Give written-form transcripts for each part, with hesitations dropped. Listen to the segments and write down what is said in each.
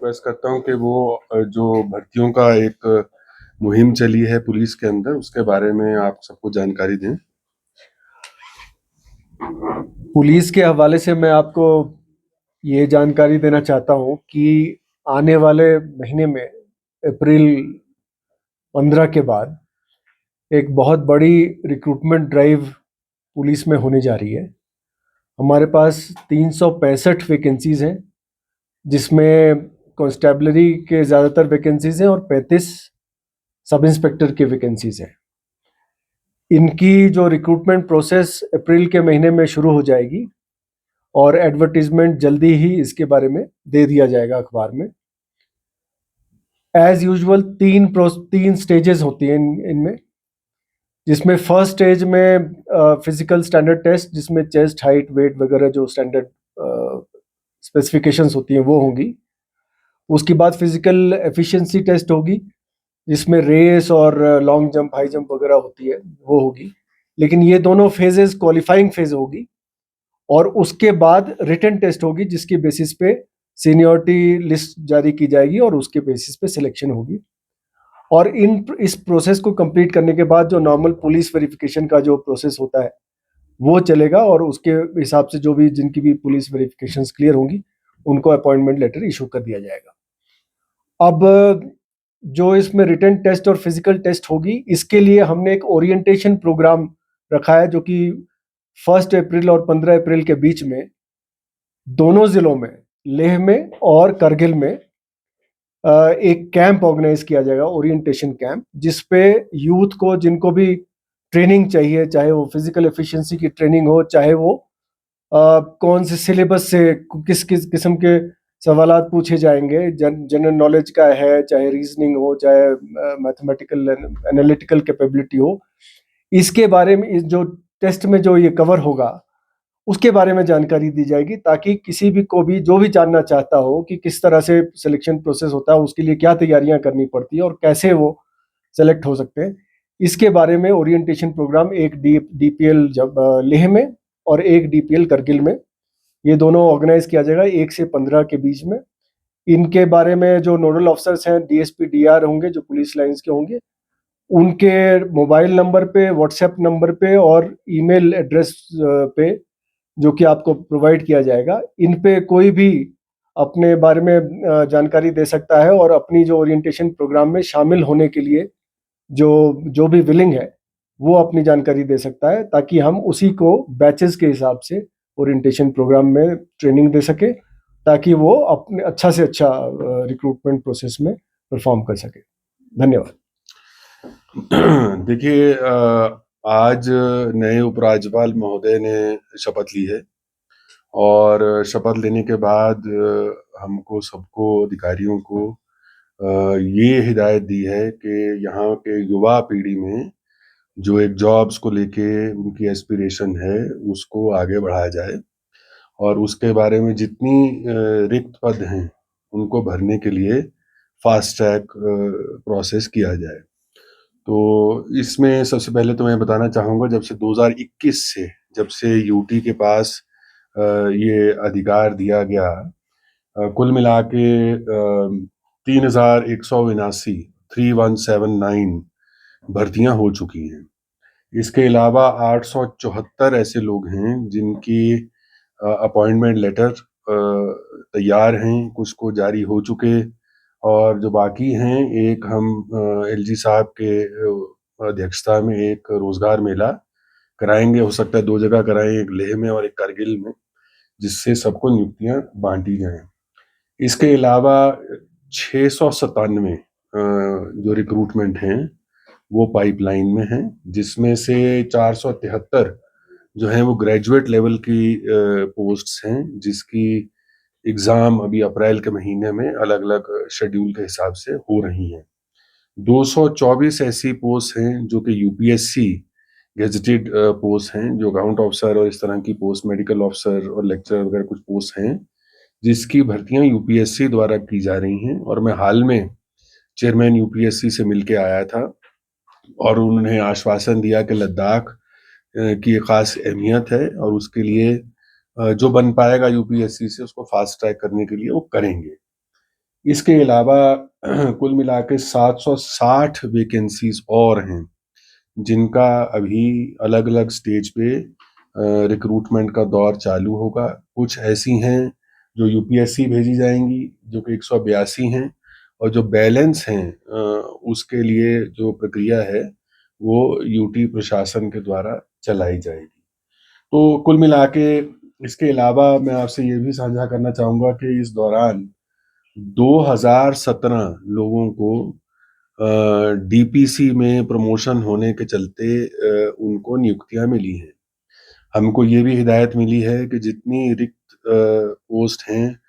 Request करता हूँ कि वो जो भर्तियों का एक मुहिम चली है पुलिस के अंदर, उसके बारे में आप सबको जानकारी दें। पुलिस के हवाले से मैं आपको ये जानकारी देना चाहता हूँ कि आने वाले महीने में अप्रैल 15 के बाद एक बहुत बड़ी रिक्रूटमेंट ड्राइव पुलिस में होने जा रही है। हमारे पास 365 वैकेंसीज हैं, जिसमें कांस्टेबलरी के ज़्यादातर वैकेंसीज हैं और 35 सब इंस्पेक्टर की वैकेंसीज हैं। इनकी जो रिक्रूटमेंट प्रोसेस अप्रैल के महीने में शुरू हो जाएगी और एडवर्टीजमेंट जल्दी ही इसके बारे में दे दिया जाएगा अखबार में। एज यूजुअल तीन स्टेजेस होती हैं इनमें, जिसमें फर्स्ट स्टेज में फिजिकल स्टैंडर्ड टेस्ट, जिसमें चेस्ट हाइट वेट वगैरह जो स्टैंडर्ड स्पेसिफिकेशंस होती हैं वो होंगी। उसके बाद फिजिकल एफिशिएंसी टेस्ट होगी, जिसमें रेस और लॉन्ग जंप हाई जंप वगैरह होती है वो होगी। लेकिन ये दोनों फेजेस क्वालिफाइंग फेज होगी, और उसके बाद रिटन टेस्ट होगी, जिसकी बेसिस पे सीनियरिटी लिस्ट जारी की जाएगी और उसके बेसिस पे सिलेक्शन होगी। और इस प्रोसेस को कंप्लीट करने के बाद जो नॉर्मल पुलिस वेरिफिकेशन का जो प्रोसेस होता है वो चलेगा, और उसके हिसाब से जो भी जिनकी भी पुलिस वेरिफिकेशंस क्लियर होंगी उनको अपॉइंटमेंट लेटर इशू कर दिया जाएगा। अब जो इसमें रिटन टेस्ट और फिजिकल टेस्ट होगी, इसके लिए हमने एक ओरिएंटेशन प्रोग्राम रखा है, जो कि 1 अप्रैल और 15 अप्रैल के बीच में दोनों जिलों में, लेह में और करगिल में, एक कैंप ऑर्गेनाइज किया जाएगा, ओरिएंटेशन कैंप, जिसपे यूथ को जिनको भी ट्रेनिंग चाहिए, चाहे वो फिजिकल एफिशिएंसी की ट्रेनिंग हो, चाहे वो कौन से सिलेबस से किस किस किस्म के सवालात पूछे जाएंगे, जनरल नॉलेज का है, चाहे रीजनिंग हो, चाहे मैथमेटिकल एनालिटिकल कैपेबिलिटी हो, इसके बारे में जो टेस्ट में जो ये कवर होगा उसके बारे में जानकारी दी जाएगी, ताकि किसी भी को भी जो भी जानना चाहता हो कि किस तरह से सिलेक्शन प्रोसेस होता है, उसके लिए क्या तैयारियां करनी पड़ती है और कैसे वो सेलेक्ट हो सकते हैं, इसके बारे में ओरिएंटेशन प्रोग्राम एक डीपीएल जब लेह में और एक डीपीएल करगिल में, ये दोनों ऑर्गेनाइज किया जाएगा 1 से 15 के बीच में। इनके बारे में जो नोडल ऑफिसर्स हैं, डीएसपी डीआर होंगे, जो पुलिस लाइंस के होंगे, उनके मोबाइल नंबर पे, व्हाट्सएप नंबर पे और ईमेल एड्रेस पे, जो कि आपको प्रोवाइड किया जाएगा, इन पे कोई भी अपने बारे में जानकारी दे सकता है, और अपनी जो ओरिएंटेशन प्रोग्राम में शामिल होने के लिए जो जो भी विलिंग है वो अपनी जानकारी दे सकता है, ताकि हम उसी को बैचेस के हिसाब से ओरिएंटेशन प्रोग्राम में ट्रेनिंग दे सके, ताकि वो अपने अच्छा से अच्छा रिक्रूटमेंट प्रोसेस में परफॉर्म कर सके। धन्यवाद। देखिए, आज नए उपराज्यपाल महोदय ने शपथ ली है, और शपथ लेने के बाद हमको सबको अधिकारियों को ये हिदायत दी है कि यहाँ के युवा पीढ़ी में जो एक जॉब्स को लेके उनकी एस्पिरेशन है उसको आगे बढ़ाया जाए, और उसके बारे में जितनी रिक्त पद हैं उनको भरने के लिए फास्ट ट्रैक प्रोसेस किया जाए। तो इसमें सबसे पहले तो मैं बताना चाहूँगा, जब से 2021 से जब से यूटी के पास ये अधिकार दिया गया, कुल मिला के 3179 3179 भर्तियां हो चुकी हैं। इसके अलावा 874 ऐसे लोग हैं जिनकी अपॉइंटमेंट लेटर तैयार हैं, कुछ को जारी हो चुके, और जो बाकी हैं, एक हम एलजी साहब के अध्यक्षता में एक रोजगार मेला कराएंगे, हो सकता है 2 जगह कराएं, एक लेह में और एक करगिल में, जिससे सबको नियुक्तियां बांटी जाएं। इसके अलावा 697 जो रिक्रूटमेंट हैं वो पाइपलाइन में हैं, जिसमें से 473 जो हैं वो ग्रेजुएट लेवल की पोस्ट्स हैं, जिसकी एग्ज़ाम अभी अप्रैल के महीने में अलग अलग शेड्यूल के हिसाब से हो रही हैं। 224 ऐसी पोस्ट हैं जो कि यूपीएससी गेजेटेड पोस्ट हैं, जो अकाउंट ऑफिसर और इस तरह की पोस्ट, मेडिकल ऑफिसर और लेक्चरर वगैरह कुछ पोस्ट हैं, जिसकी भर्तियां यूपीएससी द्वारा की जा रही हैं। और मैं हाल में चेयरमैन यूपीएससी से मिलके आया था, और उन्होंने आश्वासन दिया कि लद्दाख की एक खास अहमियत है, और उसके लिए जो बन पाएगा यूपीएससी से उसको फास्ट ट्रैक करने के लिए वो करेंगे। इसके अलावा कुल मिला के 760 वैकेंसीज और हैं, जिनका अभी अलग-अलग स्टेज पे रिक्रूटमेंट का दौर चालू होगा। कुछ ऐसी हैं जो यूपीएससी भेजी जाएंगी, जो कि 182 हैं, और जो बैलेंस हैं उसके लिए जो प्रक्रिया है वो यूटी प्रशासन के द्वारा चलाई जाएगी। तो कुल मिला के इसके अलावा मैं आपसे ये भी साझा करना चाहूँगा कि इस दौरान 2017 लोगों को डीपीसी में प्रमोशन होने के चलते उनको नियुक्तियां मिली हैं। हमको ये भी हिदायत मिली है कि जितनी रिक्त पोस्ट हैं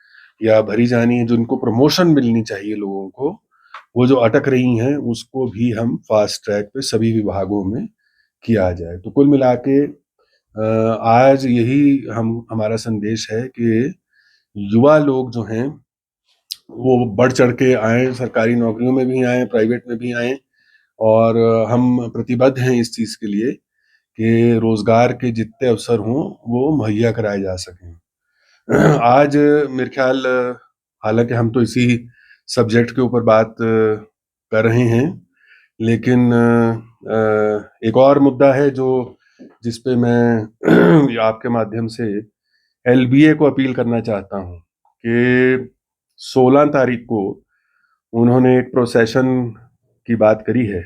या भरी जानी है, जिनको प्रमोशन मिलनी चाहिए लोगों को, वो जो अटक रही हैं उसको भी हम फास्ट ट्रैक पे सभी विभागों में किया जाए। तो कुल मिला के आज यही हमारा संदेश है कि युवा लोग जो हैं वो बढ़ चढ़ के आए, सरकारी नौकरियों में भी आए, प्राइवेट में भी आए, और हम प्रतिबद्ध हैं इस चीज़ के लिए कि रोजगार के जितने अवसर हों वो मुहैया कराए जा सकें। आज मेरे ख्याल, हालांकि हम तो इसी सब्जेक्ट के ऊपर बात कर रहे हैं, लेकिन एक और मुद्दा है जो जिस पे मैं आपके माध्यम से एलबीए को अपील करना चाहता हूं कि 16 तारीख को उन्होंने एक प्रोसेशन की बात करी है।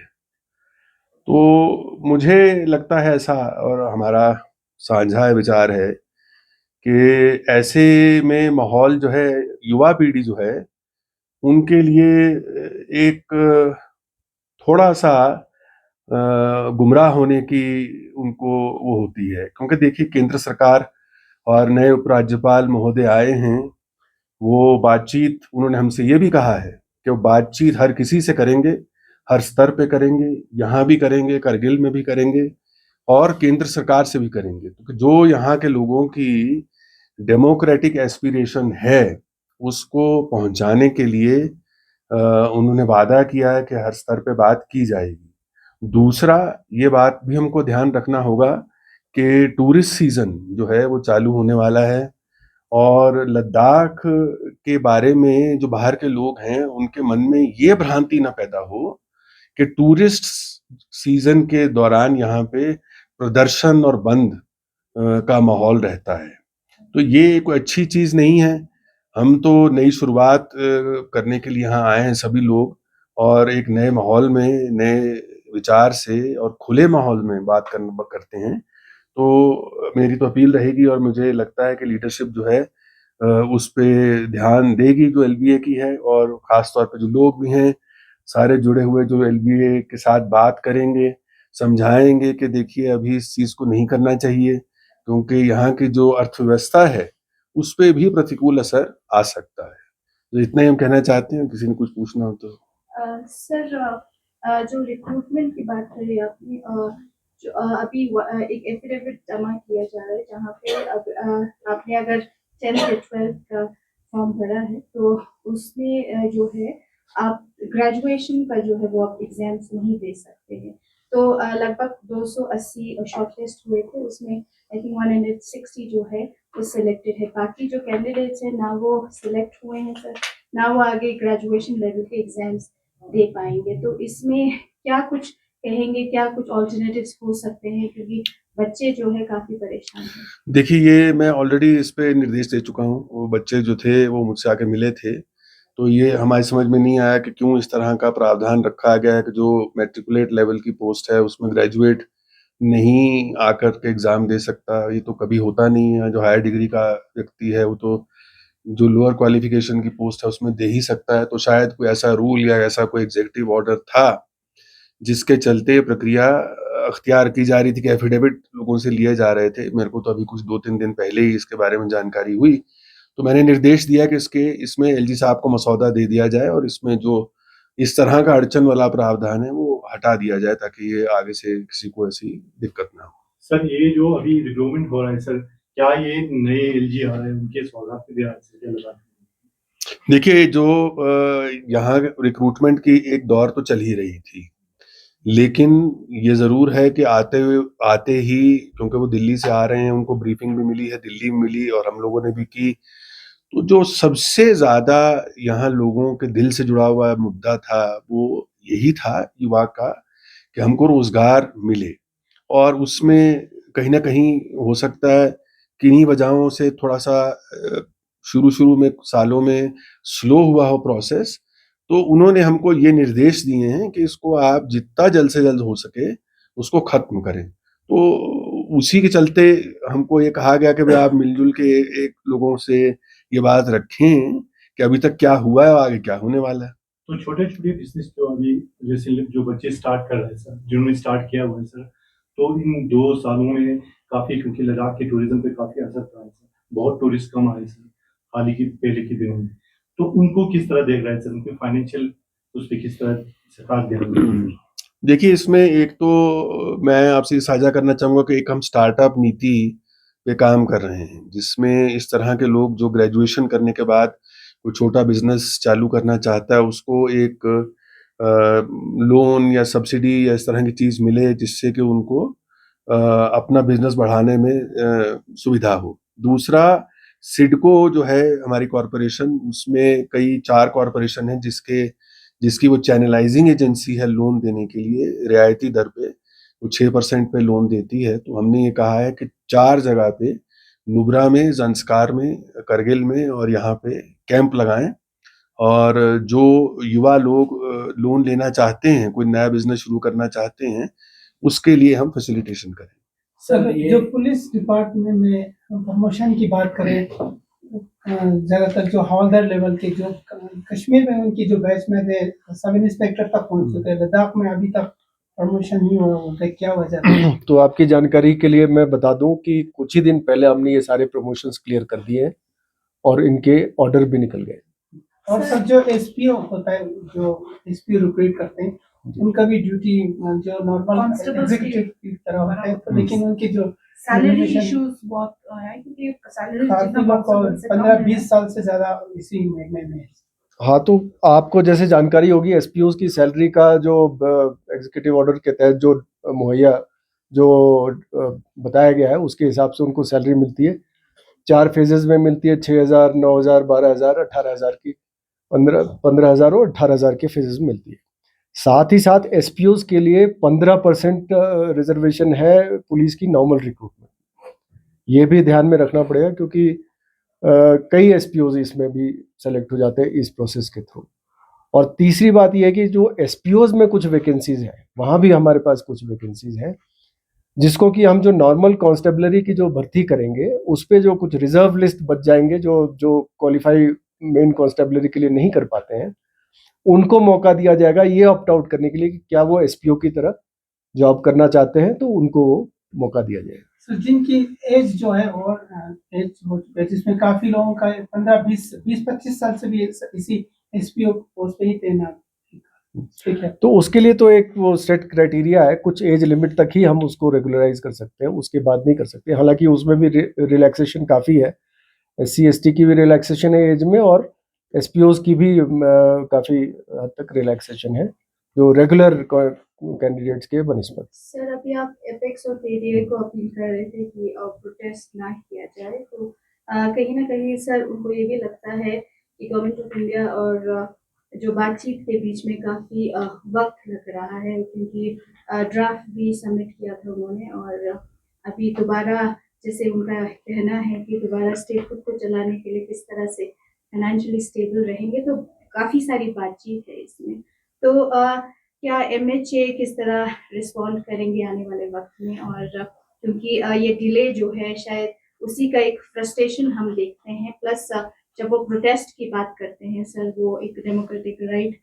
तो मुझे लगता है ऐसा, और हमारा साझा विचार है कि ऐसे में माहौल जो है, युवा पीढ़ी जो है उनके लिए एक थोड़ा सा गुमराह होने की उनको वो होती है, क्योंकि देखिए केंद्र सरकार और नए उपराज्यपाल महोदय आए हैं। वो बातचीत उन्होंने हमसे ये भी कहा है कि वो बातचीत हर किसी से करेंगे, हर स्तर पे करेंगे, यहाँ भी करेंगे, करगिल में भी करेंगे, और केंद्र सरकार से भी करेंगे। तो जो यहाँ के लोगों की डेमोक्रेटिक एस्पिरेशन है उसको पहुंचाने के लिए उन्होंने वादा किया है कि हर स्तर पे बात की जाएगी। दूसरा, ये बात भी हमको ध्यान रखना होगा कि टूरिस्ट सीजन जो है वो चालू होने वाला है, और लद्दाख के बारे में जो बाहर के लोग हैं उनके मन में ये भ्रांति ना पैदा हो कि टूरिस्ट सीजन के दौरान यहाँ पे प्रदर्शन और बंद का माहौल रहता है। तो ये कोई अच्छी चीज नहीं है। हम तो नई शुरुआत करने के लिए यहाँ आए हैं सभी लोग, और एक नए माहौल में, नए विचार से और खुले माहौल में बात करते हैं। तो मेरी तो अपील रहेगी, और मुझे लगता है कि लीडरशिप जो है उस पे ध्यान देगी जो एलबीए की है, और खास तौर पे जो लोग भी हैं सारे जुड़े हुए जो एलबीए के साथ बात करेंगे, समझाएंगे कि देखिए अभी इस चीज को नहीं करना चाहिए, क्योंकि यहाँ की जो अर्थव्यवस्था है उस पे भी प्रतिकूल असर आ सकता है। तो इतना ही हम कहना चाहते हैं। किसी ने कुछ पूछना हो तो। सर, जो रिक्रूटमेंट की बात करी आपने, जो अभी एक एफिडेविट जमा किया जा रहा है जहाँ पे अब आपने अगर 10th या 12th का फॉर्म भरा है तो उसमें जो है आप ग्रेजुएशन का जो है वो आप एग्जाम्स नहीं दे सकते हैं। तो लगभग 280 शॉर्टलिस्ट हुए थे, उसमें आई थिंक 160 जो है वो सिलेक्टेड है। बाकी जो कैंडिडेट्स हैं ना वो सिलेक्ट हुए हैं सर, ना वो आगे ग्रेजुएशन लेवल के एग्जाम्स दे पाएंगे। तो इसमें क्या कुछ कहेंगे, क्या कुछ ऑल्टरनेटिव्स हो सकते हैं, क्योंकि बच्चे जो है काफी परेशान हैं। देखिए, ये मैं ऑलरेडी इस पे निर्देश दे चुका हूँ। वो बच्चे जो थे वो मुझसे आके मिले थे, तो ये हमारी समझ में नहीं आया कि क्यों इस तरह का प्रावधान रखा गया है कि जो मैट्रिकुलेट लेवल की पोस्ट है उसमें ग्रेजुएट नहीं आकर के एग्जाम दे सकता। ये तो कभी होता नहीं है। जो हायर डिग्री का व्यक्ति है वो तो जो लोअर क्वालिफिकेशन की पोस्ट है उसमें दे ही सकता है। तो शायद कोई ऐसा रूल या ऐसा कोई एग्जीक्यूटिव ऑर्डर था जिसके चलते प्रक्रिया अख्तियार की जा रही थी कि एफिडेविट लोगों से लिए जा रहे थे। मेरे को तो अभी कुछ 2-3 दिन पहले ही इसके बारे में जानकारी हुई, तो मैंने निर्देश दिया कि इसमें एलजी साहब को मसौदा दे दिया जाए, और इसमें जो इस तरह का अड़चन वाला प्रावधान है वो हटा दिया जाए, ताकि ये आगे से किसी को ऐसी दिक्कत ना हो। सर, ये जो अभी रिक्रूटमेंट हो रहा है सर, क्या ये नए एलजी आ रहे हैं उनके सौगात पे भी आज से क्या लगा? देखिए, जो यहाँ रिक्रूटमेंट की एक दौर तो चल ही रही थी, लेकिन ये ज़रूर है कि आते ही, क्योंकि वो दिल्ली से आ रहे हैं, उनको ब्रीफिंग भी मिली है, दिल्ली में मिली और हम लोगों ने भी की, तो जो सबसे ज़्यादा यहाँ लोगों के दिल से जुड़ा हुआ मुद्दा था, वो यही था युवा का कि हमको रोज़गार मिले और उसमें कहीं न कहीं हो सकता है किन्हीं वजहों से थोड़ा-सा शुरू-शुरू में सालों में स्लो हुआ हो प्रोसेस, तो उन्होंने हमको ये निर्देश दिए हैं कि इसको आप जितना जल्द से जल्द हो सके, उसको ख़त्म करें। तो उसी के चलते हमको ये कहा गया कि भई आप मिल-जुल के एक लोगों से ये बात रखें कि अभी तक क्या हुआ है और आगे क्या होने वाला है। तो छोटे-छोटे बिज़नेस जो अभी जैसे जो बच्चे स्टार्ट कर रहे हैं सर, जिन्होंने स्टार्ट किया हुआ है सर, तो इन 2 सालों में काफ़ी क्योंकि लद्दाख के टूरिज़्म पे काफ़ी असर पड़ा है सर, बहुत टूरिस्ट कम आए सर, हाल ही के पहले के दिनों में। तो उनको किस तरह देख रहे हैं सर? उनके फाइनेंशियल उस पे किस तरह सरकार दे रही है? देखिए, इसमें एक तो मैं आपसे साझा करना चाहूँगा कि एक हम स्टार्टअप नीति पे काम कर रहे हैं, जिसमें इस तरह के लोग जो ग्रेजुएशन करने के बाद कोई छोटा बिज़नेस चालू करना चाहता है, उसको एक लोन या सब्सिडी या इस तरह की चीज़ मिले, जिससे कि उनको अपना बिज़नेस बढ़ाने में सुविधा हो। दूसरा, सिडको जो है हमारी कॉर्पोरेशन, उसमें कई 4 कॉर्पोरेशन हैं जिसकी वो चैनलाइज़िंग एजेंसी है लोन देने के लिए रियायती दर पे, वो 6% पे लोन देती है। तो हमने ये कहा है कि 4 जगह पे नुब्रा में, ज़ंस्कार में, करगिल में और यहाँ पे कैंप लगाएँ और जो युवा लोग लोन लेना चाहते हैं, कोई नया बिज़नेस शुरू करना चाहते हैं, उसके लिए हम फैसिलिटेशन करें। सर, जो पुलिस डिपार्टमेंट में प्रमोशन की बात करें, ज़्यादातर जो हवलदार लेवल के जो कश्मीर में उनकी जो बैच में थे, सब इंस्पेक्टर तक पहुंच चुके हैं, लद्दाख में अभी तक प्रमोशन नहीं हुआ, उनका क्या वजह है? तो आपकी जानकारी के लिए मैं बता दूं कि कुछ ही दिन पहले हमने ये सारे प्रमोशंस क्लियर कर दिए हैं और इनके ऑर्डर भी निकल गए। और सर, जो एसपीओ होता है, जो एसपीओ रिक्रूट करते हैं, उनका भी ड्यूटी जो नॉर्मल एग्जीक्यूटिव की तरह होता है, तो लेकिन उनकी जो सैलरी इश्यूज बहुत है क्योंकि सैलरी काफी लोग 15-20 साल से ज्यादा इसी महीने में। हाँ, तो आपको जैसे जानकारी होगी, एसपीओज की सैलरी का जो एग्जीक्यूटिव ऑर्डर के तहत जो मुहैया जो बताया गया है, उसके हिसाब से उनको सैलरी मिलती है। 4 फेजेस में मिलती है, 6,000, 9,000, 12,000, 18,000 की, 15,000 और 18,000 के फेजेस में मिलती है। साथ ही साथ एसपीओज के लिए 15% रिजर्वेशन है पुलिस की नॉर्मल रिक्रूटमेंट। ये भी ध्यान में रखना पड़ेगा क्योंकि कई एसपीओज इसमें भी सेलेक्ट हो जाते हैं इस प्रोसेस के थ्रू। और तीसरी बात यह है कि जो एसपीओज में कुछ वैकेंसीज हैं, वहाँ भी हमारे पास कुछ वैकेंसीज हैं, जिसको कि हम जो नॉर्मल कांस्टेबलरी की जो भर्ती करेंगे, उस पे जो कुछ रिजर्व लिस्ट बच जाएंगे, जो क्वालिफाई मेन कांस्टेबलरी के लिए नहीं कर पाते हैं, उनको मौका दिया जाएगा ये ऑप्ट आउट करने के लिए कि क्या वो एसपीओ की तरह जॉब करना चाहते हैं, तो उनको वो मौका दिया जाएगा। सर, जिनकी एज जो है और एज हो चुका है, जिसमें काफी लोगों का 15-20-25 साल से भी इसी एसपीओ पोस्ट पे ही तैनात, ठीक है। तो उसके लिए तो एक वो सेट क्राइटेरिया है, कुछ एज लिमिट तक ही हम उसको रेगुलराइज कर सकते हैं, उसके बाद नहीं कर सकते। हालांकि उसमें भी रिलैक्सेशन काफ़ी है, SC ST की भी रिलैक्सेशन है एज में, और एसपीओज की भी काफ़ी हद तक रिलैक्सेशन है जो रेगुलर कैंडिडेट्स के बनस्पत। सर, अभी आप एपेक्स और पीडीए को अपील कर रहे थे कि प्रोटेस्ट ना किया जाए, तो कहीं ना कहीं सर उनको ये भी लगता है कि गवर्नमेंट ऑफ इंडिया और जो बातचीत के बीच में काफ़ी वक्त लग रहा है, क्योंकि ड्राफ्ट भी सबमिट किया था उन्होंने और अभी दोबारा जैसे उनका कहना है कि दोबारा स्टेट खुद को चलाने के लिए किस तरह से फाइनेंशियली स्टेबल रहेंगे, तो काफ़ी सारी बातचीत है इसमें। तो क्या एमएचए किस तरह रिस्पॉन्ड करेंगे आने वाले वक्त में, और क्योंकि ये डिले जो है शायद उसी का एक फ्रस्ट्रेशन हम देखते हैं, प्लस जब वो प्रोटेस्ट की बात करते हैं सर, वो एक डेमोक्रेटिक राइट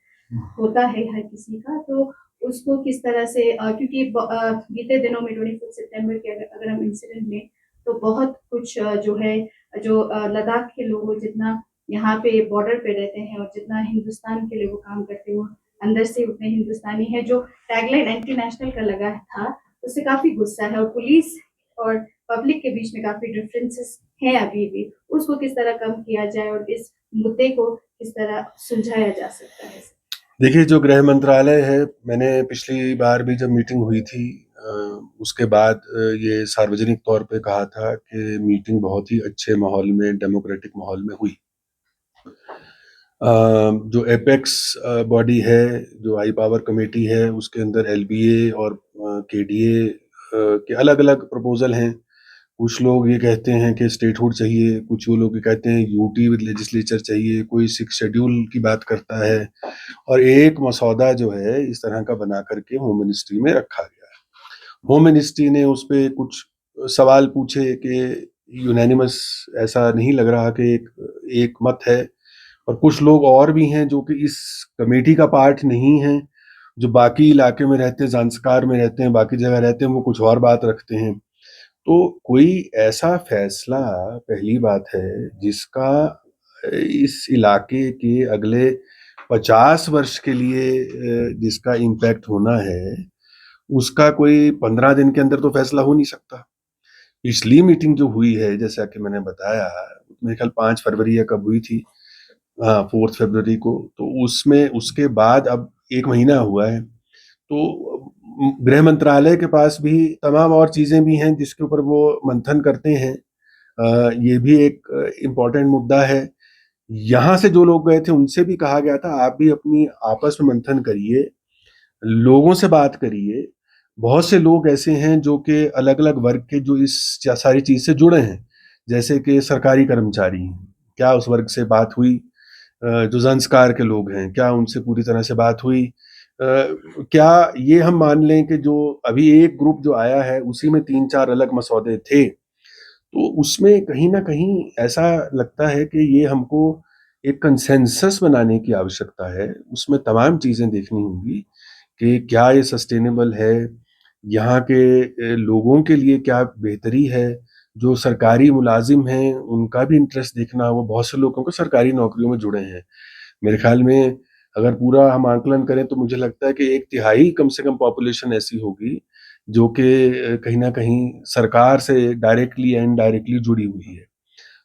होता है हर किसी का, तो उसको किस तरह से क्योंकि बीते दिनों में 24 सितंबर के अगर हम इंसिडेंट में, तो बहुत कुछ जो है जो लद्दाख के लोग जितना यहाँ पे बॉर्डर पे रहते हैं और जितना हिंदुस्तान के लिए वो काम करते हैं, वो अंदर से उतने हिंदुस्तानी है। जो टैगलाइन एंटी नेशनल का लगा था, उससे काफी गुस्सा है और पुलिस और पब्लिक के बीच में काफी डिफरेंसेस हैं अभी भी। उसको किस तरह कम किया जाए और इस मुद्दे को किस तरह सुलझाया जा सकता है? देखिए, जो गृह मंत्रालय है, मैंने पिछली बार भी जब मीटिंग हुई थी उसके बाद ये सार्वजनिक तौर पे कहा था कि मीटिंग बहुत ही अच्छे माहौल में, डेमोक्रेटिक माहौल में हुई। जो एपेक्स बॉडी है, जो हाई पावर कमेटी है, उसके अंदर एलबीए और केडीए के अलग-अलग प्रपोज़ल हैं। कुछ लोग ये कहते हैं कि स्टेटहुड चाहिए, कुछ वो लोग ये कहते हैं यूटी विद लेजिस्लेचर चाहिए, कोई 6 शेड्यूल की बात करता है और एक मसौदा जो है इस तरह का बना करके होम मिनिस्ट्री में रखा गया है। होम मिनिस्ट्री ने उस पे कुछ सवाल पूछे कि यूनानिमस ऐसा नहीं लग रहा कि एक मत है और कुछ लोग और भी हैं जो कि इस कमेटी का पार्ट नहीं हैं, जो बाकी इलाके में रहते हैं, ज़ांस्कार में रहते हैं, बाकी जगह रहते हैं, वो कुछ और बात रखते हैं। तो कोई ऐसा फैसला पहली बात है जिसका इस इलाके के अगले 50 वर्ष के लिए जिसका इम्पैक्ट होना है, उसका कोई 15 दिन के अंदर तो फैसला हो नहीं सकता। पिछली मीटिंग जो हुई है, जैसा कि मैंने बताया, मेरे ख्याल 5 फरवरी या कब हुई थी, हाँ 4 फरवरी को, तो उसमें उसके बाद अब 1 महीना हुआ है। तो गृह मंत्रालय के पास भी तमाम और चीज़ें भी हैं जिसके ऊपर वो मंथन करते हैं। ये भी एक इम्पोर्टेंट मुद्दा है। यहाँ से जो लोग गए थे उनसे भी कहा गया था आप भी अपनी आपस में मंथन करिए, लोगों से बात करिए। बहुत से लोग ऐसे हैं जो कि अलग-अलग वर्ग के जो इस सारी चीज़ से जुड़े हैं, जैसे कि सरकारी कर्मचारी हैं, क्या उस वर्ग से बात हुई? जो ज़ंस्कार के लोग हैं, क्या उनसे पूरी तरह से बात हुई? क्या ये हम मान लें कि जो अभी एक ग्रुप जो आया है, उसी में 3-4 अलग मसौदे थे, तो उसमें कहीं न कहीं ऐसा लगता है कि ये हमको एक कंसेंसस बनाने की आवश्यकता है। उसमें तमाम चीज़ें देखनी होंगी कि क्या ये सस्टेनेबल है, यहाँ के लोगों के लिए क्या बेहतरी है, जो सरकारी मुलाज़िम हैं, उनका भी इंटरेस्ट देखना होगा। बहुत से लोगों को सरकारी नौकरियों में जुड़े हैं। मेरे ख़्याल में अगर पूरा हम आकलन करें तो मुझे लगता है कि 1/3 कम से कम पॉपुलेशन ऐसी होगी, जो कि कहीं न कहीं सरकार से डायरेक्टली या इनडायरेक्टली जुड़ी हुई है।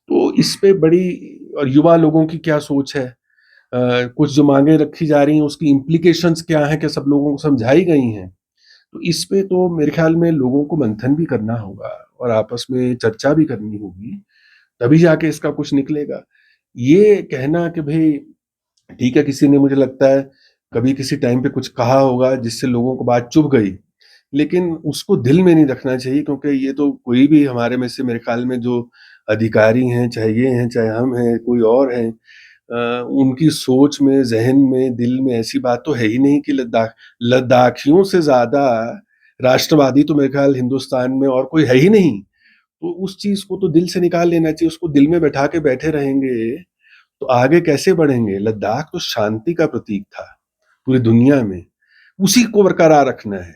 तो इस पे बड़ी और युवा लोगों की क्या सोच है? कुछ जो माँगें रखी जा रही हैं, उसकी इम्प्लीकेशंस क्या हैं, क्या सब लोगों को समझाई गई हैं? तो इस पे तो मेरे ख़्याल में लोगों को मंथन भी करना होगा और आपस में चर्चा भी करनी होगी, तभी जाके इसका कुछ निकलेगा। ये कहना कि भई ठीक है, किसी ने मुझे लगता है कभी किसी टाइम पे कुछ कहा होगा जिससे लोगों को बात चुभ गई, लेकिन उसको दिल में नहीं रखना चाहिए क्योंकि ये तो कोई भी हमारे में से मेरे ख़्याल में जो अधिकारी हैं, चाहे ये हैं, चाहे हम हैं, कोई और हैं, उनकी सोच में, ज़हन में, दिल में ऐसी बात तो है ही नहीं कि लद्दाखियों से ज़्यादा राष्ट्रवादी तो मेरे ख़्याल हिंदुस्तान में और कोई है ही नहीं। तो उस चीज़ को तो दिल से निकाल लेना चाहिए, उसको दिल में बैठा के बैठे रहेंगे, तो आगे कैसे बढ़ेंगे? लद्दाख तो शांति का प्रतीक था, पूरी दुनिया में, उसी को बरकरार रखना है।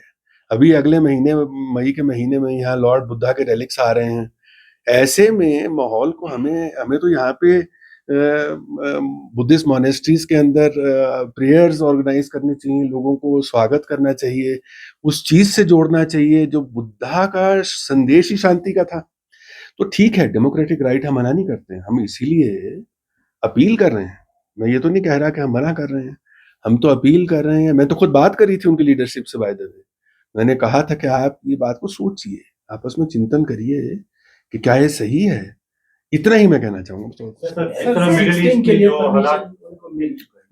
अभी अगले महीने मई के महीने में यहाँ लॉर्ड बुद्धा के रेलिक्स आ रहे हैं। ऐसे में माहौल को हमें हमें तो यहाँ पे बुद्धिस्ट मॉनेस्ट्रीज़ के अंदर प्रेयर्स ऑर्गेनाइज़ करनी चाहिए, लोगों को स्वागत करना चाहिए, उस चीज़ से जोड़ना चाहिए जो बुद्धा का संदेश ही शांति का था। तो ठीक है, डेमोक्रेटिक राइट हम मना नहीं करते हैं, हम इसीलिए अपील कर रहे हैं। मैं ये तो नहीं कह रहा कि हम मना कर रहे हैं, हम तो अपील कर रहे हैं। मैं तो खुद बात करी थी उनकी लीडरशिप से बाय द वे। मैंने कहा था कि आप ये बात को सोचिए, आपस में चिंतन करिए कि क्या ये सही है? इतना ही मैं कहना चाहूँगा। सर, इस तरह मिडिल ईस्ट में जो हालात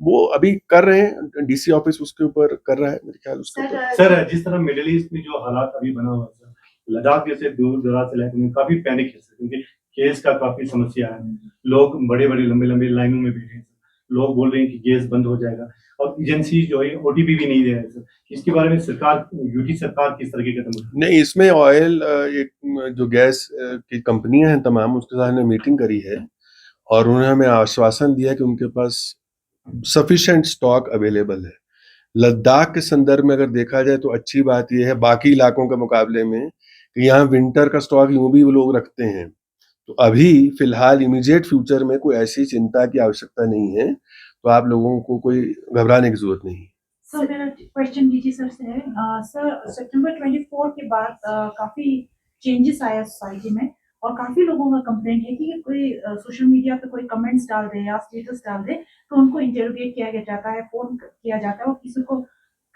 वो अभी कर रहे हैं, डीसी ऑफिस उसके ऊपर कर रहा है मेरे ख्याल उसके ऊपर। सर, जिस तरह मिडिल ईस्ट में जो हालात अभी बना हुआ है सर, लद्दाख जैसे दूर-दराज इलाके में काफ़ी पैनिक है सर, क्योंकि गैस का काफ़ी समस्या है। लोग बड़े-बड़े लंबे-लंबे लाइनों में बैठे हैं सर। लोग बोल रहे हैं कि गैस बंद हो जाएगा और एजेंसी जो है ओटीपी भी नहीं दे रहे हैं सर। इसके बारे में सरकार, यूटी सरकार किस तरह के कदम उठा रही है? नहीं, इसमें ऑयल एक जो गैस की कंपनियाँ हैं तमाम, उसके साथ हमने मीटिंग करी है और उन्होंने हमें आश्वासन दिया कि उनके पास सफिशिएंट स्टॉक अवेलेबल है। लद्दाख के संदर्भ में अगर देखा जाए तो अच्छी बात ये है बाकी इलाकों के मुकाबले में कि यहाँ विंटर का स्टॉक यूँ भी वो लोग रखते हैं। तो अभी फिलहाल इमीडिएट फ्यूचर में कोई ऐसी चिंता की आवश्यकता नहीं है, तो आप लोगों को कोई घबराने की ज़रूरत नहीं है। सर मेरा क्वेश्चन डीजी सर से है। सर सितंबर 24 के बाद काफ़ी चेंजेस आया सोसाइटी में और काफ़ी लोगों का कंप्लेंट है कि कोई सोशल मीडिया पे कोई कमेंट्स डाल दे या स्टेटस डाल दे तो उनको इंटरोगेट किया जाता है, फ़ोन किया जाता है और किसी को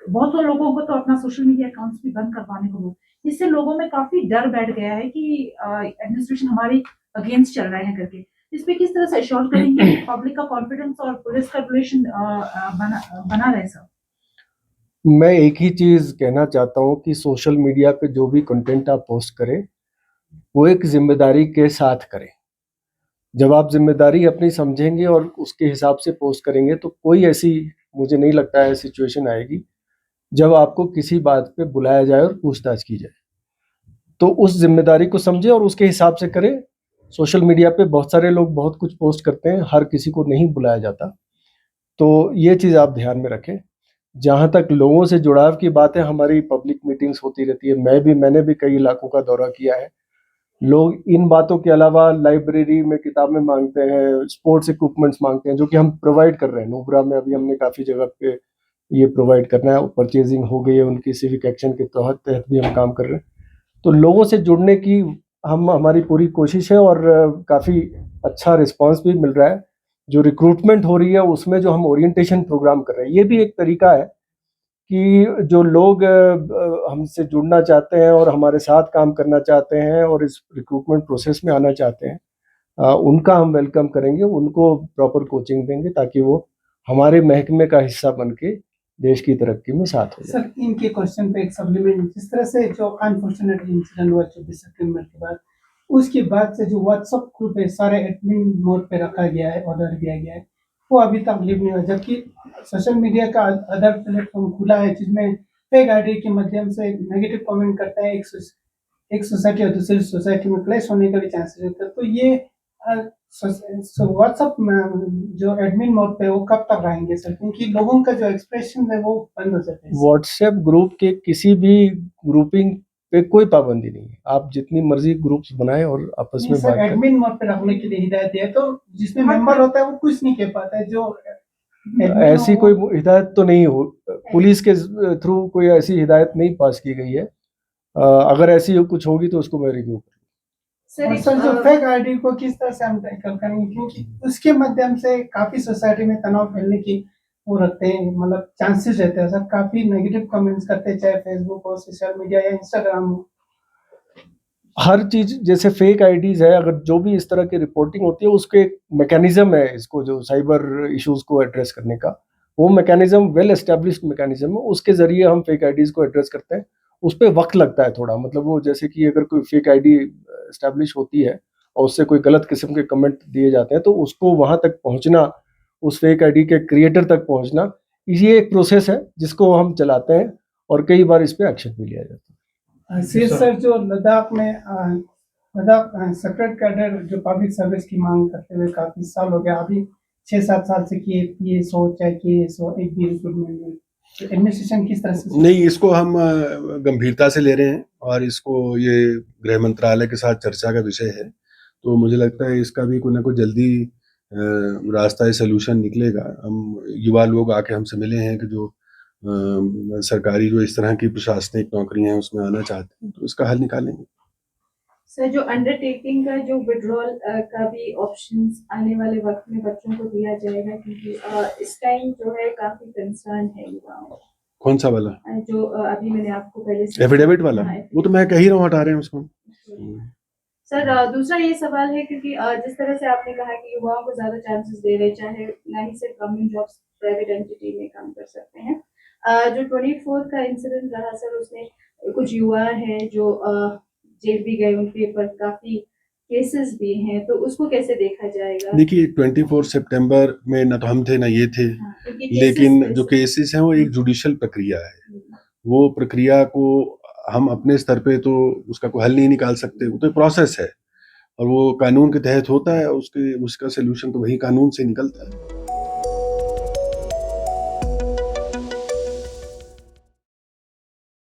बहुत से लोगों को तो अपना सोशल मीडिया अकाउंट्स भी बंद करवाने को इससे लोगों में काफ़ी डर बैठ गया है कि एडमिनिस्ट्रेशन हमारे अगेंस्ट चल रहा है करके। इस पे किस तरह से एश्योर करेंगे पब्लिक का कॉन्फिडेंस और पुलिस का रिलेशन बना रहे सर? मैं एक ही चीज़ कहना चाहता हूँ कि सोशल मीडिया पे जो भी कंटेंट आप पोस्ट करें, वो एक ज़िम्मेदारी के साथ करें। जब आप ज़िम्मेदारी अपनी समझेंगे और उसके हिसाब से पोस्ट करेंगे, तो कोई ऐसी, मुझे नहीं लगता है, सिचुएशन आएगी जब आपको किसी बात पे बुलाया जाए और पूछताछ की जाए। तो उस ज़िम्मेदारी को समझें और उसके हिसाब से करें। सोशल मीडिया पे बहुत सारे लोग बहुत कुछ पोस्ट करते हैं, हर किसी को नहीं बुलाया जाता। तो ये चीज़ आप ध्यान में रखें। जहाँ तक लोगों से जुड़ाव की बात है, हमारी पब्लिक मीटिंग्स होती रहती है। मैंने भी कई इलाकों का दौरा किया है। लोग इन बातों के अलावा लाइब्रेरी में किताबें माँगते हैं, स्पोर्ट्स इक्विपमेंट्स माँगते हैं, जो कि हम प्रोवाइड कर रहे हैं। नुब्रा में अभी हमने काफ़ी जगह पे ये प्रोवाइड करना है, परचेजिंग हो गई है, उनकी सिविक एक्शन के तहत भी हम काम कर रहे हैं। तो लोगों से जुड़ने की हमारी पूरी कोशिश है और काफ़ी अच्छा रिस्पॉन्स भी मिल रहा है। जो रिक्रूटमेंट हो रही है उसमें जो हम ओरिएंटेशन प्रोग्राम कर रहे हैं, ये भी एक तरीका है कि जो लोग हमसे जुड़ना चाहते हैं और हमारे साथ काम करना चाहते हैं और इस रिक्रूटमेंट प्रोसेस में आना चाहते हैं, उनका हम वेलकम करेंगे, उनको प्रॉपर कोचिंग देंगे ताकि वो हमारे महकमे का हिस्सा बन के देश की तरक्की में साथ हो जाए। सर, इनके क्वेश्चन पे एक सप्लीमेंट, जिस तरह से जो अनफॉर्चुनेट इंसिडेंट हुआ 24 सितंबर के बाद, उसके बाद से जो व्हाट्सएप ग्रुप है सारे एडमिन मोड पे रखा गया है, ऑर्डर दिया गया है, वो अभी तक लीव नहीं हुआ। जबकि सोशल मीडिया का अदर प्लेटफॉर्म खुला है जिसमें फेक आईडी के माध्यम से नेगेटिव कमेंट करते हैं, एक सोसाइटी और दूसरी सोसाइटी में क्लैश होने का भी चांसेस रहता है। तो ये व्हाट्सएप में जो एडमिन मोड पे वो कब तक रहेंगे सर? क्योंकि लोगों का जो एक्सप्रेशन है वो बंद हो जाता है। व्हाट्सएप ग्रुप के किसी भी ग्रुपिंग पे कोई पाबंदी नहीं है। आप जितनी मर्जी ग्रुप्स बनाएं और आपस में बात करें। एडमिन मोड पे रखने के लिए हिदायत है, तो जिसमें मेंबर होता है वो कुछ नहीं कह पाता है। जो ऐसी कोई हिदायत तो नहीं हो, पुलिस के थ्रू कोई ऐसी हिदायत नहीं पास की गई है। अगर ऐसी कुछ होगी तो उसको मैं रिव्यू और सर जो फेक आईडी को किस तरह से हम टैकल करेंगे, क्योंकि उसके माध्यम से काफी सोसाइटी में तनाव फैलने की वो रखते हैं, मतलब चांसेस रहते हैं सर। काफी नेगेटिव कमेंट्स करते हैं, चाहे फेसबुक हो, सोशल मीडिया या इंस्टाग्राम हो। हर चीज जैसे फेक आईडीज है, अगर जो भी इस तरह की रिपोर्टिंग होती है उसके एक मैकेनिज्म है, इसको जो साइबर इश्यूज को एड्रेस करने का, वो मैकेनिज्म वेल एस्टेब्लिश्ड मैकेनिज्म है। उसके जरिए हम फेक आईडीज को एड्रेस करते हैं। उस पर वक्त लगता है थोड़ा, मतलब वो जैसे कि अगर कोई फेक आईडी एस्टेब्लिश होती है और उससे कोई गलत किस्म के कमेंट दिए जाते हैं, तो उसको वहां तक पहुंचना, उस फेक आईडी के क्रिएटर तक पहुंचना, ये एक प्रोसेस है जिसको हम चलाते हैं और कई बार इस पे एक्शन भी लिया जाता है। सर जो लद्दाख में लद्दाख सेपरेट कैडर जो पब्लिक सर्विस की मांग करते हुए काफी साल हो गया, अभी 6-7 साल से कि ये सोच है कि एक भी रिक्रूटमेंट में एडमिनिस्ट्रेशन किस तरह से? नहीं, इसको हम गंभीरता से ले रहे हैं और इसको ये गृह मंत्रालय के साथ चर्चा का विषय है। तो मुझे लगता है इसका भी कोई ना कोई जल्दी रास्ता, सलूशन निकलेगा। हम युवा लोग आके हमसे मिले हैं कि जो सरकारी जो इस तरह की प्रशासनिक नौकरियां हैं उसमें आना चाहते हैं, तो इसका हल निकालेंगे। सर जो अंडरटेकिंग का जो विड्रॉल का भी ऑप्शंस आने वाले वक्त में बच्चों को दिया जाएगा, क्योंकि इस टाइम जो है काफी कंसर्न है युवाओं। कौन सा वाला? जो अभी मैंने आपको पहले से एफिडेविट वाला? वो तो मैं कह ही रहा हूँ, हटा रहे हैं उसको। सर दूसरा ये सवाल है, क्योंकि जिस तरह से आपने कहा कि युवाओं को ज्यादा चांसेस दे रहे, चाहे ना ही सिर्फ गवर्नमेंट जॉब्स, प्राइवेट एंटिटी में काम कर सकते हैं। जो 24 का इंसिडेंट रहा सर, उसमें कुछ युवा हैं जो जेल भी गए, उनके पर काफी केसेस भी हैं, तो उसको कैसे देखा जाएगा? देखिए 24 सितंबर में ना तो हम थे ना ये थे, लेकिन जो केसेस हैं वो एक जुडिशियल प्रक्रिया है। वो प्रक्रिया को हम अपने स्तर पे तो उसका कोई हल नहीं निकाल सकते, वो तो प्रोसेस है और वो कानून के तहत होता है। उसका सलूशन तो वही कानून से निकलता है।